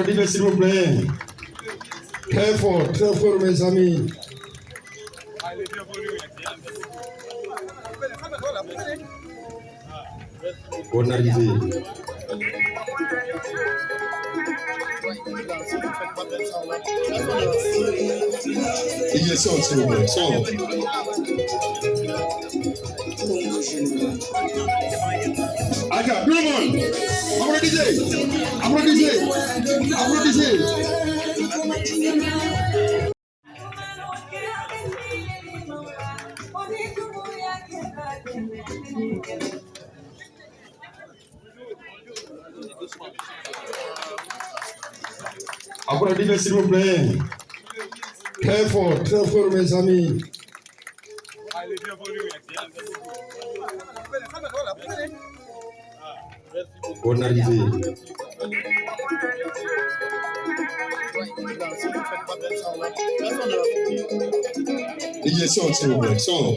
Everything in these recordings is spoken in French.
Applaudissez s'il vous plaît. Très fort, mes amis. Bonne arrivée. Il est sorti, s'il vous plaît. Sort. Aga, tout le monde. Applaudissez. Applaudissez. Applaudissez. Applaudissez s'il vous plaît. Très fort, mes amis. Bonne arrivée. Il est sorti, s'il vous plaît. Sort.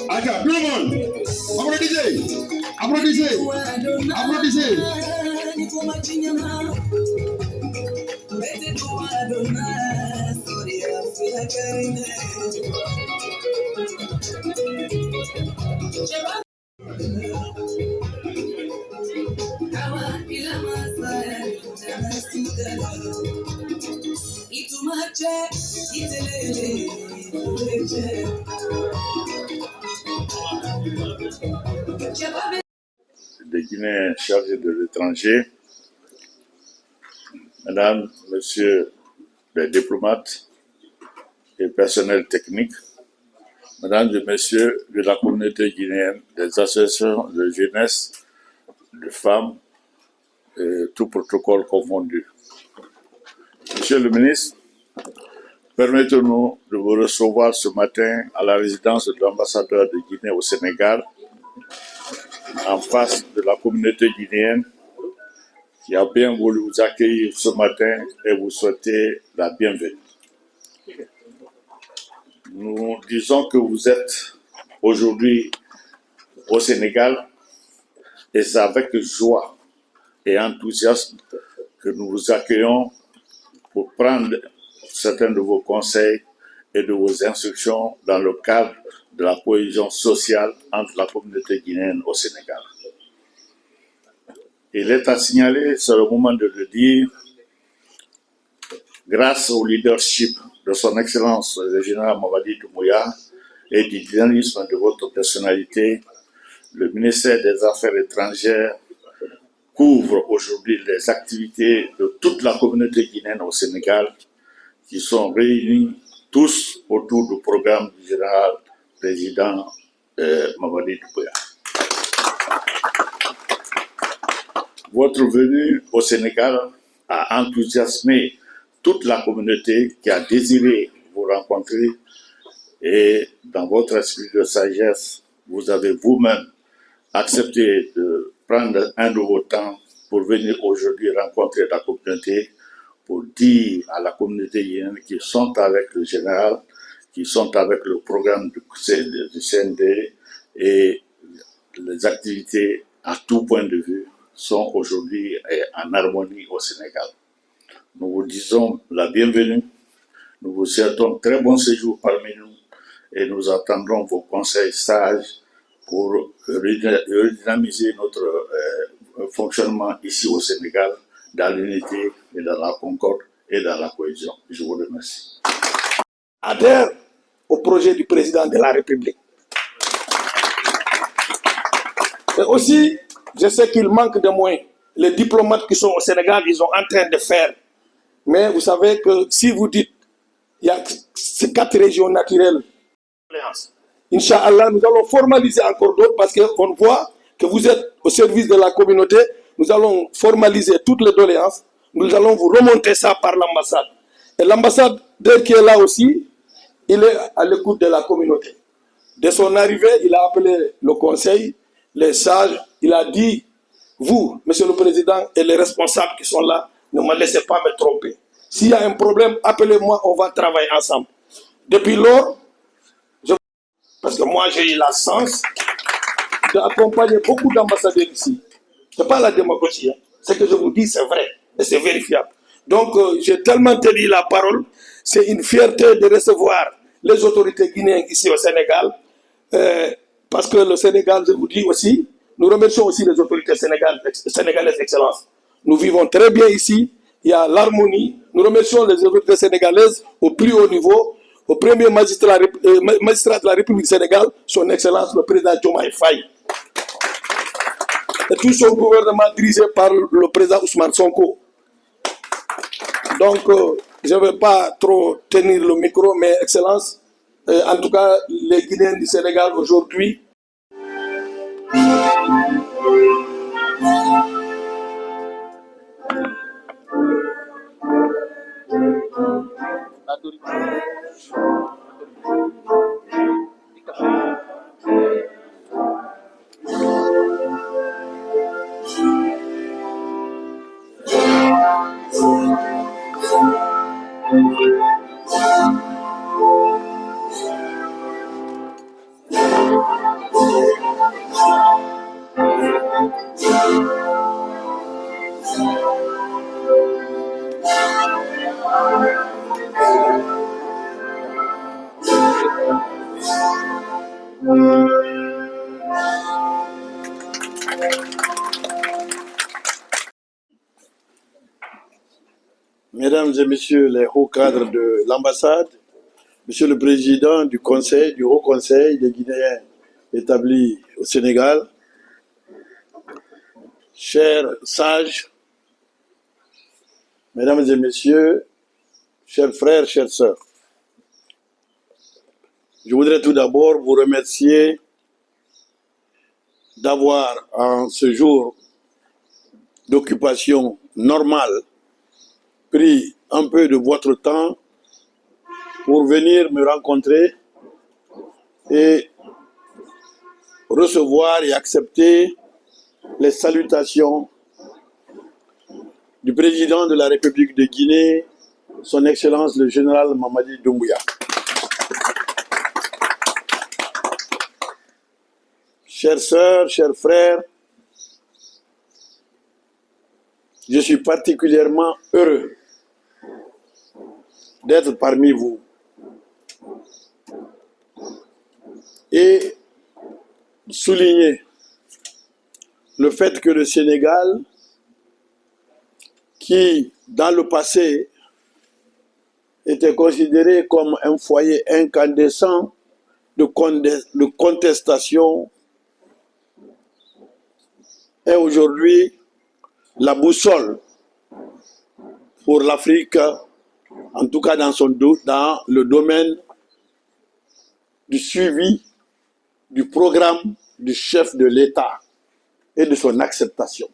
Aga, tout le monde. Applaudissez. Applaudissez. Applaudissez. De Guinée chargé de l'étranger, Mesdames, Messieurs les diplomates et personnels techniques, Mesdames et Messieurs de la communauté guinéenne, des associations de jeunesse, de femmes, et tout protocole confondu. Monsieur le ministre, permettez-nous de vous recevoir ce matin à la résidence de l'ambassadeur de Guinée au Sénégal, en face de la communauté guinéenne qui a bien voulu vous accueillir ce matin et vous souhaiter la bienvenue. Nous disons que vous êtes aujourd'hui au Sénégal et c'est avec joie et enthousiasme que nous vous accueillons pour prendre certains de vos conseils et de vos instructions dans le cadre de la cohésion sociale entre la communauté guinéenne au Sénégal. Il est à signaler, c'est le moment de le dire, grâce au leadership de son Excellence le général Mamadi Doumbouya et du dynamisme de votre personnalité, le ministère des Affaires étrangères couvre aujourd'hui les activités de toute la communauté guinéenne au Sénégal qui sont réunis tous autour du programme du général président Mamadi Doumbouya. Votre venue au Sénégal a enthousiasmé toute la communauté qui a désiré vous rencontrer et dans votre esprit de sagesse, vous avez vous-même accepté de prendre un de vos temps pour venir aujourd'hui rencontrer la communauté, pour dire à la communauté guinéenne qui sont avec le général, qui sont avec le programme du CND et les activités à tout point de vue sont aujourd'hui en harmonie au Sénégal. Nous vous disons la bienvenue, nous vous souhaitons très bon séjour parmi nous et nous attendrons vos conseils sages pour redynamiser notre fonctionnement ici au Sénégal dans l'unité et dans la concorde et dans la cohésion. Je vous remercie. Adhère au projet du président de la République. Et aussi, je sais qu'il manque de moyens. Les diplomates qui sont au Sénégal, ils sont en train de faire. Mais vous savez que si vous dites, il y a ces 4 régions naturelles, Inch'Allah, nous allons formaliser encore d'autres parce qu'on voit que vous êtes au service de la communauté. Nous allons formaliser toutes les doléances. Nous allons vous remonter ça par l'ambassade. Et l'ambassadeur qui est là aussi, il est à l'écoute de la communauté. Dès son arrivée, il a appelé le conseil, les sages. Il a dit, vous, Monsieur le Président, et les responsables qui sont là, ne me laissez pas me tromper. S'il y a un problème, appelez-moi, on va travailler ensemble. Depuis lors, parce que moi j'ai eu la chance d'accompagner beaucoup d'ambassadeurs ici. Ce n'est pas la démagogie. Hein. Ce que je vous dis, c'est vrai et c'est vérifiable. Donc, j'ai tellement tenu la parole. C'est une fierté de recevoir les autorités guinéennes ici au Sénégal. Parce que le Sénégal, je vous dis aussi, nous remercions aussi les autorités sénégalaises, Excellence. Nous vivons très bien ici. Il y a l'harmonie. Nous remercions les autorités sénégalaises au plus haut niveau. Au premier magistrat de la République du Sénégal, son Excellence, le président Diomaye Faye. Et tout son gouvernement dirigé par le président Ousmane Sonko. Donc, je ne vais pas trop tenir le micro, mais Excellence, en tout cas, les Guinéens du Sénégal aujourd'hui. Mesdames et messieurs les hauts cadres de l'ambassade, monsieur le président du conseil, du haut conseil des Guinéens établis au Sénégal, chers sages, mesdames et messieurs, chers frères, chères sœurs, je voudrais tout d'abord vous remercier d'avoir en ce jour d'occupation normale pris un peu de votre temps pour venir me rencontrer et recevoir et accepter les salutations du président de la République de Guinée, son Excellence le général Mamadi Doumbouya. Chères sœurs, chers frères, je suis particulièrement heureux d'être parmi vous et souligner le fait que le Sénégal, qui dans le passé était considéré comme un foyer incandescent de contestation, est aujourd'hui la boussole pour l'Afrique, en tout cas dans le domaine du suivi du programme du chef de l'État et de son acceptation.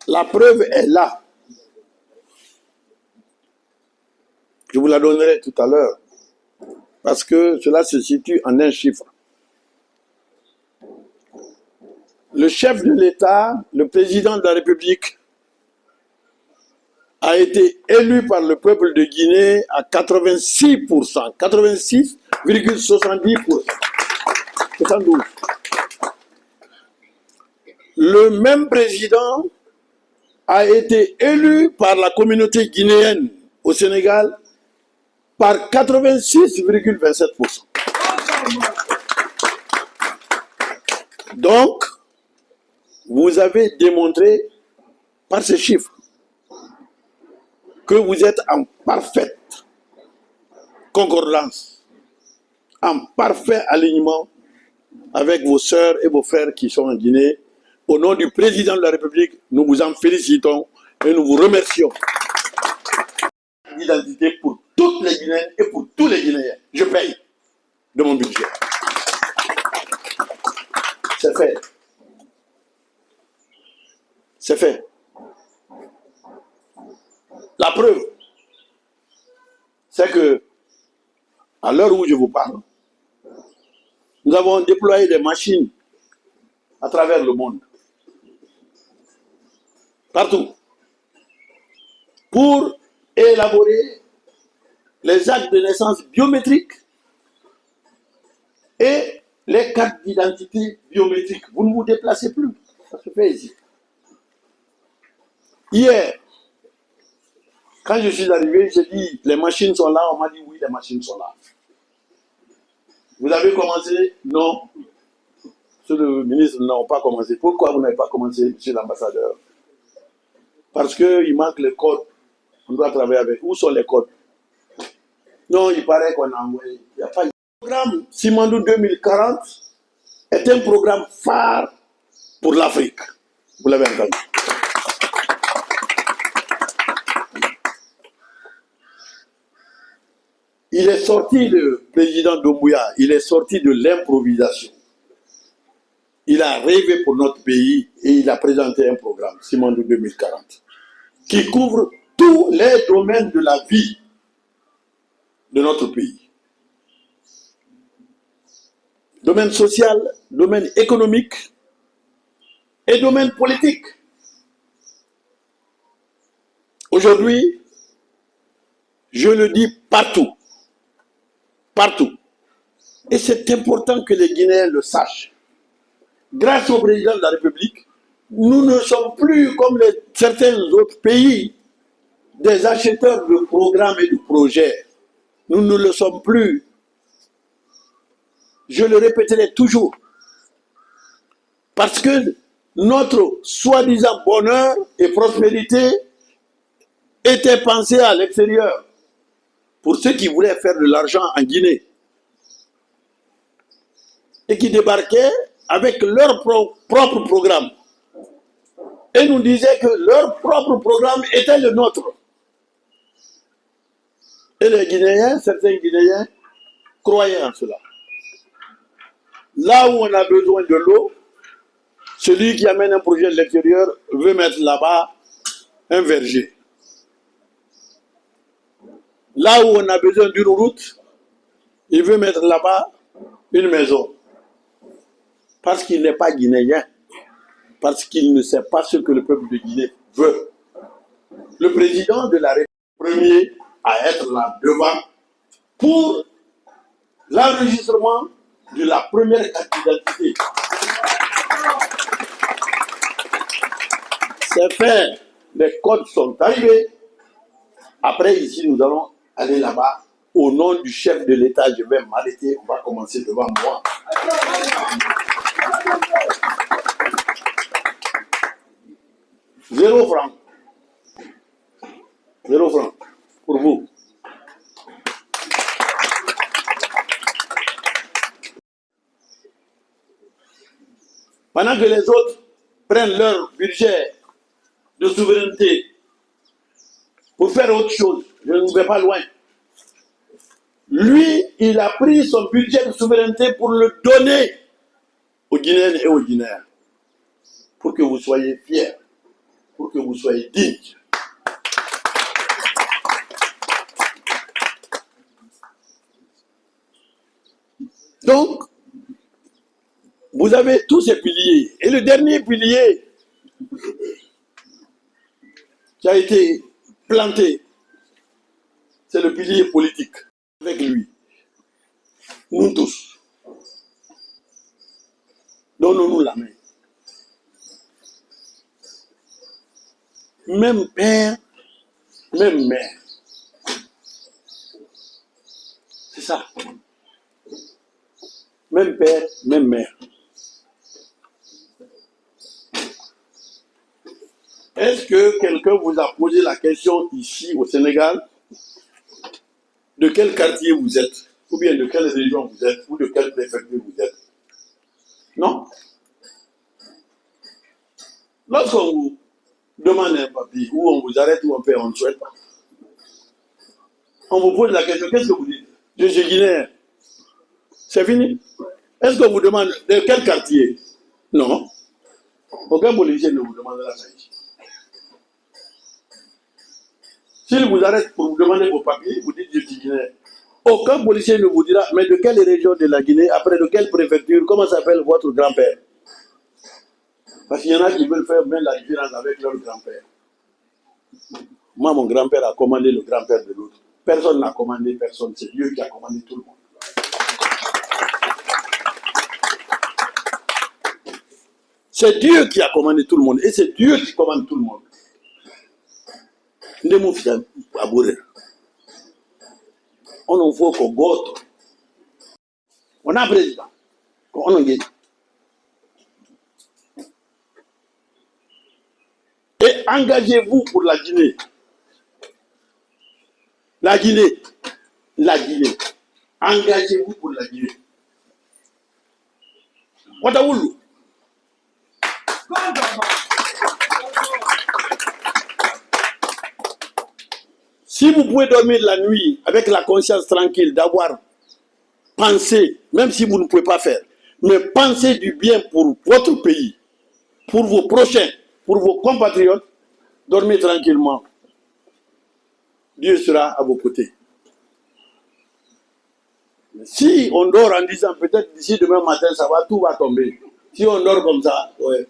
La preuve est là. Je vous la donnerai tout à l'heure, parce que cela se situe en un chiffre. Le chef de l'État, le président de la République, a été élu par le peuple de Guinée à 86%, 86,70%, 72. Le même président a été élu par la communauté guinéenne au Sénégal par 86,27%. Donc, vous avez démontré par ces chiffres que vous êtes en parfaite concordance, en parfait alignement avec vos sœurs et vos frères qui sont en Guinée. Au nom du président de la République, nous vous en félicitons et nous vous remercions. L'identité pour toutes les Guinéennes et pour tous les Guinéens. Je paye de mon budget. C'est fait. C'est fait. La preuve, c'est que, à l'heure où je vous parle, nous avons déployé des machines à travers le monde, partout, pour élaborer les actes de naissance biométriques Et les cartes d'identité biométriques, vous ne vous déplacez plus. Ça se fait ici. Hier, quand je suis arrivé, j'ai dit, les machines sont là. On m'a dit, oui, les machines sont là. Vous avez commencé? Non. Monsieur le ministre, nous n'avons pas commencé. Pourquoi vous n'avez pas commencé, monsieur l'ambassadeur? Parce qu'il manque les codes. On doit travailler avec. Où sont les codes? Non, il paraît qu'on a envoyé. Il n'y a pas. Le programme Simandou 2040 est un programme phare pour l'Afrique. Vous l'avez entendu. Il est sorti, le président Doumbouya, il est sorti de l'improvisation. Il a rêvé pour notre pays et il a présenté un programme, Simandou 2040, qui couvre tous les domaines de la vie de notre pays. Domaine social, domaine économique et domaine politique. Aujourd'hui, je le dis partout. Partout. Et c'est important que les Guinéens le sachent. Grâce au président de la République, nous ne sommes plus comme certains autres pays des acheteurs de programmes et de projets. Nous ne le sommes plus. Je le répéterai toujours. Parce que notre soi-disant bonheur et prospérité étaient pensés à l'extérieur. Pour ceux qui voulaient faire de l'argent en Guinée. Et qui débarquaient avec leur propre programme. Et nous disaient que leur propre programme était le nôtre. Et les Guinéens, certains Guinéens, croyaient en cela. Là où on a besoin de l'eau, celui qui amène un projet de l'extérieur veut mettre là-bas un verger. Là où on a besoin d'une route, il veut mettre là-bas une maison. Parce qu'il n'est pas guinéen. Parce qu'il ne sait pas ce que le peuple de Guinée veut. Le président de la République, premier à être là devant pour l'enregistrement de la première carte d'identité. C'est fait. Les codes sont arrivés. Après, ici, nous allons aller là-bas. Au nom du chef de l'État, je vais m'arrêter. On va commencer devant moi. Zéro franc. 0 franc. Pour vous. Pendant que les autres prennent leur budget de souveraineté pour faire autre chose, je ne vais pas loin. Lui, il a pris son budget de souveraineté pour le donner aux Guinéennes et aux Guinéens. Pour que vous soyez fiers, pour que vous soyez dignes. Donc, vous avez tous ces piliers. Et le dernier pilier qui a été planté, c'est le pilier politique. Avec lui, nous tous, donnons-nous la main. Même père, même mère. C'est ça. Même père, même mère. Est-ce que quelqu'un vous a posé la question ici au Sénégal de quel quartier vous êtes, ou bien de quelle région vous êtes, ou de quelle préfecture vous êtes? Non. Lorsqu'on vous demande un papier, ou on vous arrête, ou on ne souhaite pas, on vous pose la question, qu'est-ce que vous dites? Je suis guinéen. C'est fini. Est-ce qu'on vous demande de quel quartier? Non. Aucun policier ne vous demande la saïche. S'il vous arrête pour vous demander vos papiers, vous dites je suis guinéen. Aucun policier ne vous dira, mais de quelle région de la Guinée, après de quelle préfecture, comment s'appelle votre grand-père? Parce qu'il y en a qui veulent faire même la différence avec leur grand-père. Moi, mon grand-père a commandé le grand-père de l'autre. Personne n'a commandé personne, c'est Dieu qui a commandé tout le monde. C'est Dieu qui a commandé tout le monde. Et c'est Dieu qui commande tout le monde. On en voit qu'on gote. On a un président. On en gagne. Et engagez-vous pour la Guinée. La Guinée. La Guinée. Engagez-vous pour la Guinée. Wataoulou. Si vous pouvez dormir la nuit avec la conscience tranquille d'avoir pensé, même si vous ne pouvez pas faire, mais pensez du bien pour votre pays, pour vos prochains, pour vos compatriotes, dormez tranquillement. Dieu sera à vos côtés. Si on dort en disant peut-être d'ici demain matin, ça va, tout va tomber. Si on dort comme ça, ouais,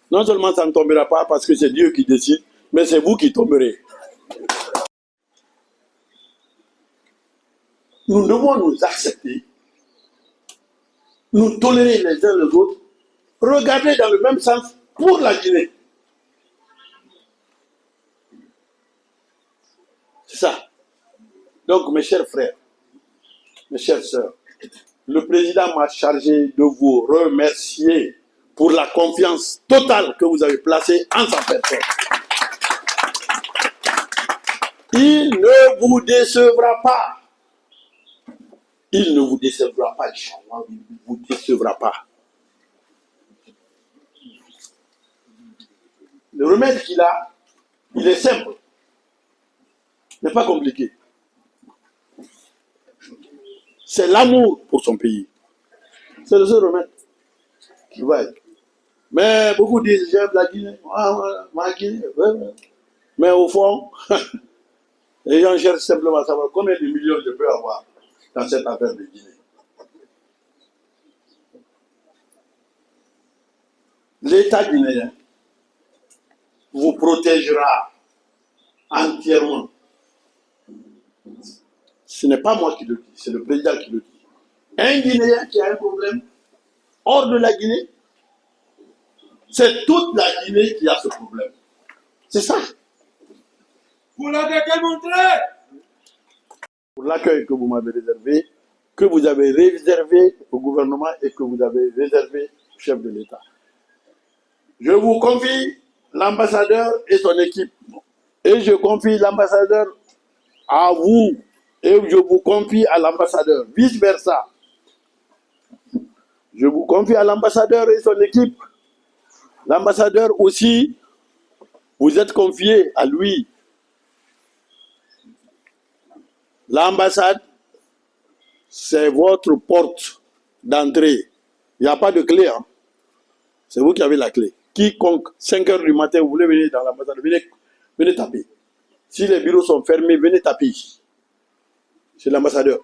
non seulement ça ne tombera pas parce que c'est Dieu qui décide, mais c'est vous qui tomberez. Nous devons nous accepter, nous tolérer les uns les autres, regarder dans le même sens pour la Guinée. C'est ça. Donc, mes chers frères, mes chères sœurs, le président m'a chargé de vous remercier pour la confiance totale que vous avez placée en sa personne. Il ne vous décevra pas. Il ne vous décevra pas, Inch'Allah, il ne vous décevra pas. Le remède qu'il a, il est simple. Il n'est pas compliqué. C'est l'amour pour son pays. C'est le seul remède qui va être. Mais beaucoup disent, j'aime la Guinée. Ma Guinée. Mais au fond, les gens cherchent simplement à savoir combien de millions je peux avoir dans cette affaire de Guinée. L'État guinéen vous protégera entièrement. Ce n'est pas moi qui le dis, c'est le président qui le dit. Un Guinéen qui a un problème hors de la Guinée, c'est toute la Guinée qui a ce problème. C'est ça. Vous l'avez démontré. Pour l'accueil que vous m'avez réservé, que vous avez réservé au gouvernement et que vous avez réservé au chef de l'État. Je vous confie l'ambassadeur et son équipe. Et je confie l'ambassadeur à vous. Et je vous confie à l'ambassadeur. Vice-versa. Je vous confie à l'ambassadeur et son équipe. L'ambassadeur aussi, vous êtes confié à lui. L'ambassade, c'est votre porte d'entrée. Il n'y a pas de clé. Hein. C'est vous qui avez la clé. Quiconque, 5 heures du matin, vous voulez venir dans l'ambassade, venez taper. Si les bureaux sont fermés, venez taper ici. C'est l'ambassadeur.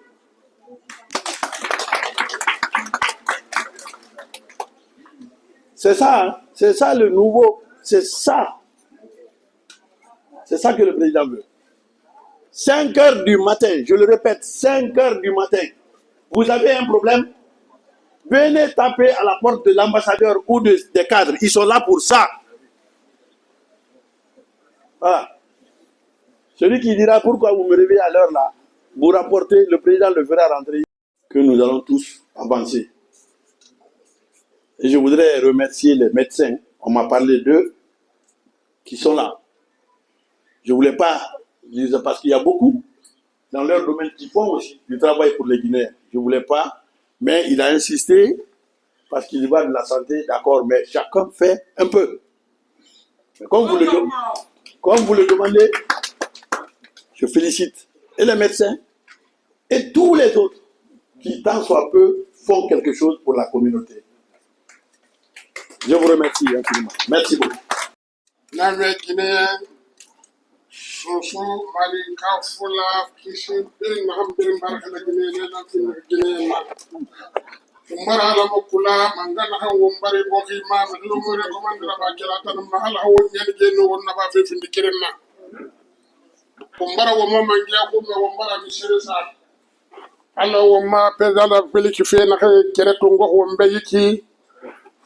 C'est ça, hein? C'est ça le nouveau. C'est ça. C'est ça que le président veut. 5 heures du matin, je le répète, 5 heures du matin. Vous avez un problème? Venez taper à la porte de l'ambassadeur ou des cadres. Ils sont là pour ça. Voilà. Celui qui dira pourquoi vous me réveillez à l'heure là, vous rapportez, le président le fera rentrer, que nous allons tous avancer. Et je voudrais remercier les médecins, on m'a parlé d'eux, qui sont là. Je ne voulais pas, parce qu'il y a beaucoup dans leur domaine qui font aussi du travail pour les Guinéens. Je ne voulais pas. Mais il a insisté, parce qu'il y va de la santé, d'accord, mais chacun fait un peu. Mais comme vous le demandez, je félicite et les médecins et tous les autres qui, tant soit peu, font quelque chose pour la communauté. Je vous remercie infiniment. Merci beaucoup. Soso mali kafula kisi bin hamdirin barakala gine na tin gine ma umbara la mokula mangana ha umbari boki ma lu mo recommande ba kala tan ma hala won nyen geno won na ba fe findi kirenna umbara wo mo mangia ko me umbara mi sire sa ala wo ma pedala peli ki fe na kere to ngo wo mbe yiki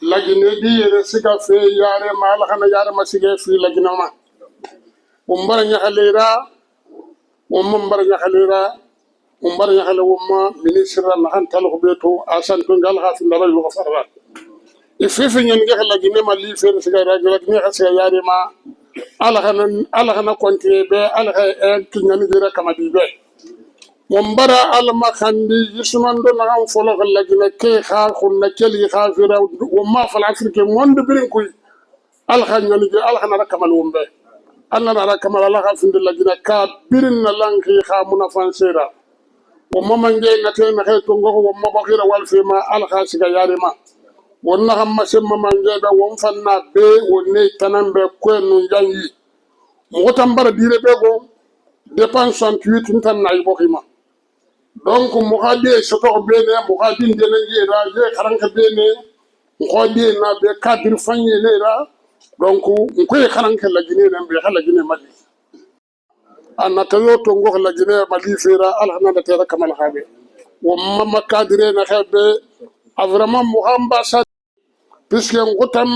lagine di yere siga fe yare ma ala kana yare ma sige fi lagina ma umbara nya halira umbara nya halira umbara nya hala umma ministre na han tal ko beto asan to ngal ha fi ndara yo farwa ififi nyen ga lagine ma li fe siga lagine ha siga yare ma ala kana konti be ala ha kinyani dira kama di be Mumbara alma khandi yisumando na am folo lagina ke kha khunna keli kha fira wamma fal afrique monde birin kuy al khanyani je al khana rakamal wumbe anna na rakamal ala kha finde lagina ka birin na lanki kha muna fansera wamma manje na te na khay tongo wamma bakhira wal fima al kha siga yarima wonna hamma semma manje da won fanna be wonne tanambe ko no yanyi mo tambara dire be go dépense 68 tan nay bokima donc mukhadi soto bene mukhadi ndene yera je kharanka bene mukhadi na be kadir fanye lera donc ko kharanka la gine na be khala gine mali anata yo to ngo la gine mali fera alhana da tera kamal khabe wa mamma kadire na khabe vraiment muhambasad puisque ngotam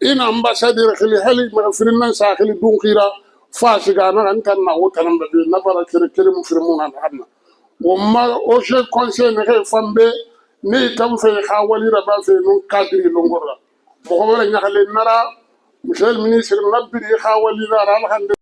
in ambassadeur khili hali ma firinna sa khili dun khira fasiga na antan na wotanam be na bara kire kire mu firmuna hanna wamma o je conseil ne kay fambe ne tam fe khawali raba fe non cadre longorla mo ko wala nyakale nara monsieur le ministre nabbi khawali nara alhande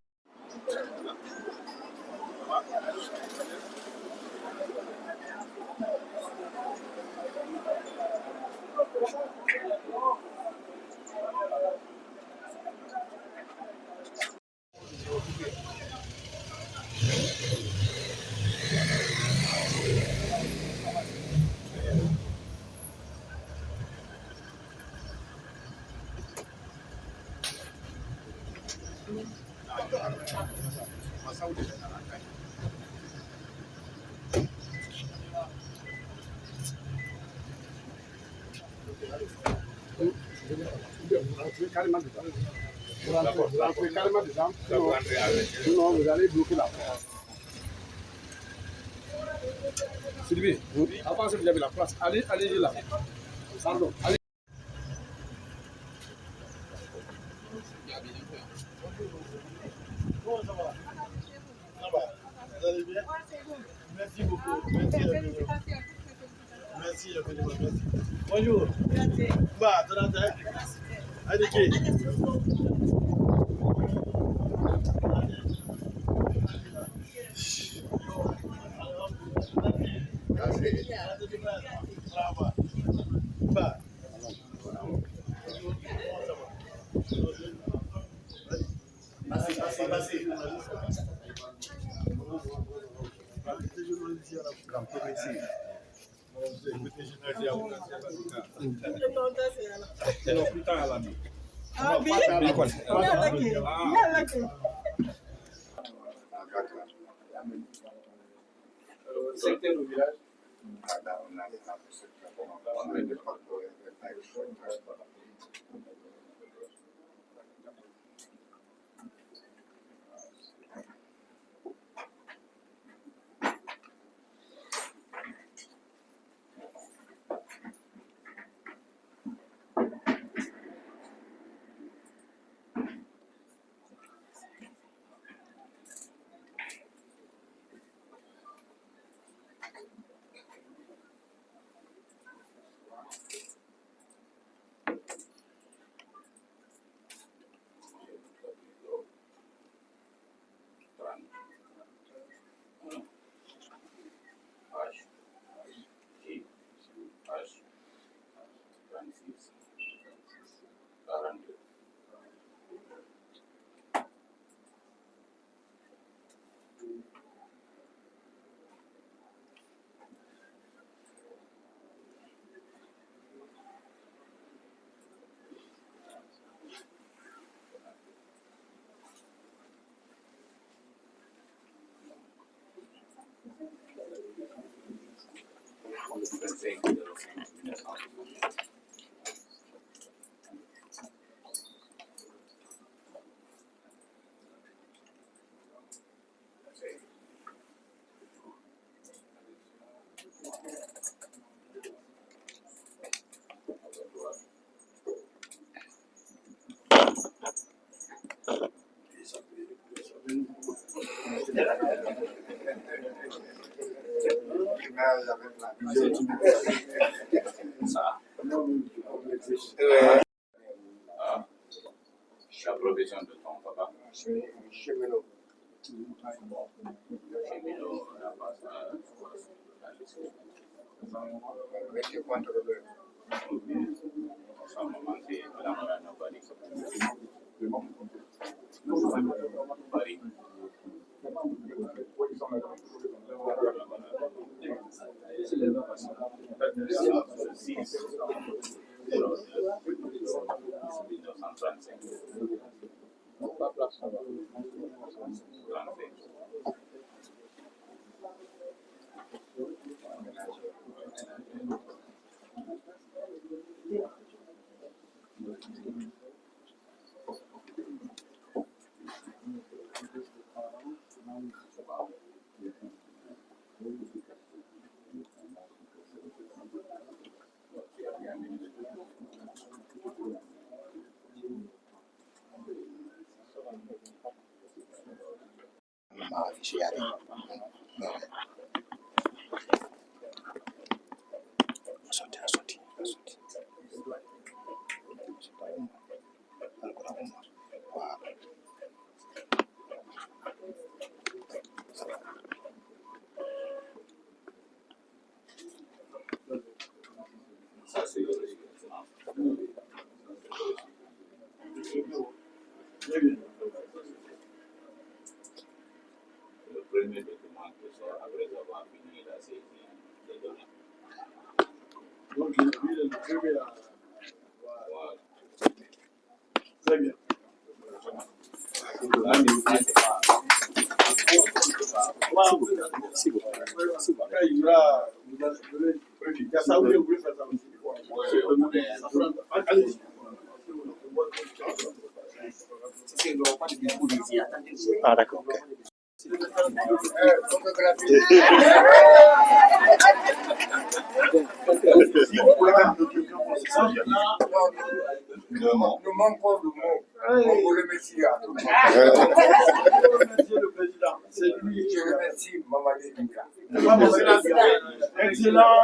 Sylvie, avant que vous avez la place, allez là. Pardon. Allez. Vous allez bien? Merci beaucoup. Merci. Merci. Bonjour. Bah, allez. Secteur au village. avec la vision. La profession de ton papa. C'est cheminot. Métier contrôleur. Le premier document que sort après avoir fini la saisie des données. Donc, lui, il est le premier à... Voilà. Très bien. Après, il y aura... Il y a ça, vous voulez faire ça aussi. Allez-y. Ah, d'accord. Ok. Nous manquons de mots. On vous remercie à tout le monde. Monsieur le Président, c'est lui. Je remercie Mamadi Doumbouya. Excellent.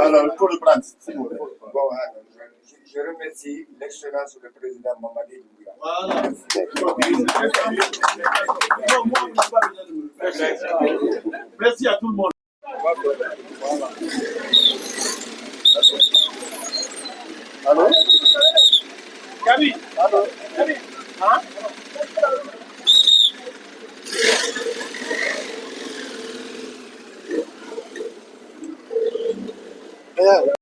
Alors, pour le prendre. Bon, je remercie l'excellence du président Mamadi Doumbouya. Voilà. Merci à tout le monde. Allô? Camille. Allô? Camille. Hein? Yeah.